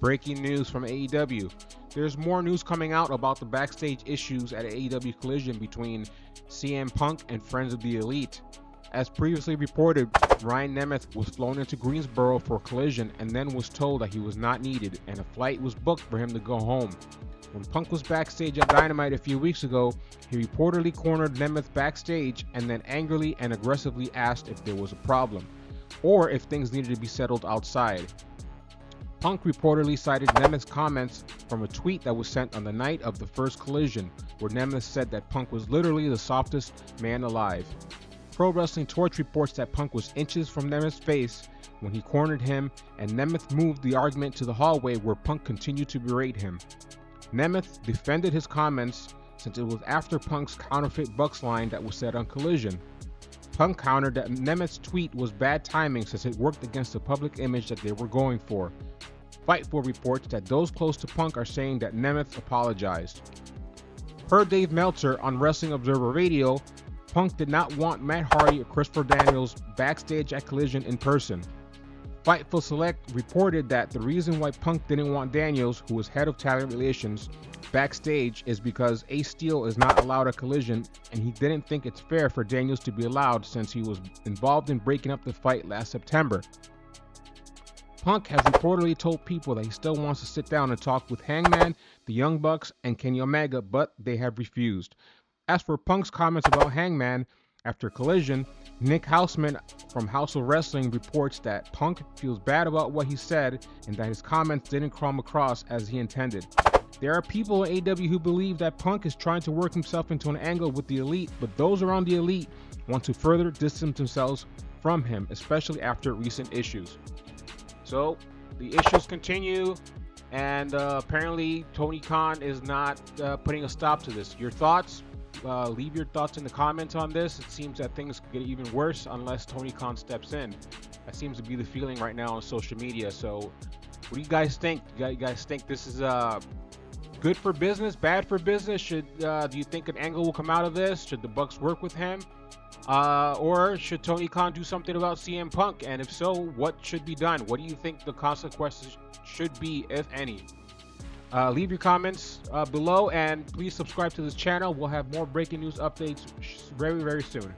Breaking news from AEW. There's more news coming out about the backstage issues at AEW Collision between CM Punk and Friends of the Elite. As previously reported, Ryan Nemeth was flown into Greensboro for Collision and then was told that he was not needed and a flight was booked for him to go home. When Punk was backstage at Dynamite a few weeks ago, he reportedly cornered Nemeth backstage and then angrily and aggressively asked if there was a problem, or if things needed to be settled outside. Punk reportedly cited Nemeth's comments from a tweet that was sent on the night of the first Collision, where Nemeth said that Punk was literally the softest man alive. Pro Wrestling Torch reports that Punk was inches from Nemeth's face when he cornered him, and Nemeth moved the argument to the hallway where Punk continued to berate him. Nemeth defended his comments since it was after Punk's counterfeit Bucks line that was said on Collision. Punk countered that Nemeth's tweet was bad timing since it worked against the public image that they were going for. Fightful reports that those close to Punk are saying that Nemeth apologized. Per Dave Meltzer on Wrestling Observer Radio, Punk did not want Matt Hardy or Christopher Daniels backstage at Collision in person. Fightful Select reported that the reason why Punk didn't want Daniels, who was head of talent relations, backstage is because Ace Steel is not allowed at Collision, and he didn't think it's fair for Daniels to be allowed since he was involved in breaking up the fight last September. Punk has reportedly told people that he still wants to sit down and talk with Hangman, the Young Bucks, and Kenny Omega, but they have refused. As for Punk's comments about Hangman after Collision, Nick Houseman from House of Wrestling reports that Punk feels bad about what he said and that his comments didn't come across as he intended. There are people in AEW who believe that Punk is trying to work himself into an angle with the Elite, but those around the Elite want to further distance themselves from him, especially after recent issues. So the issues continue, and apparently Tony Khan is not putting a stop to this. Your thoughts? Leave your thoughts in the comments on this. It seems that things could get even worse unless Tony Khan steps in. That seems to be the feeling right now on social media. So what do you guys think? You guys think this is good for business, bad for business? Do you think an angle will come out of this? Should the Bucks work with him? Or should Tony Khan do something about CM Punk? And if so, what should be done? What do you think the consequences should be, if any? Leave your comments below, and please subscribe to this channel. We'll have more breaking news updates very, very soon.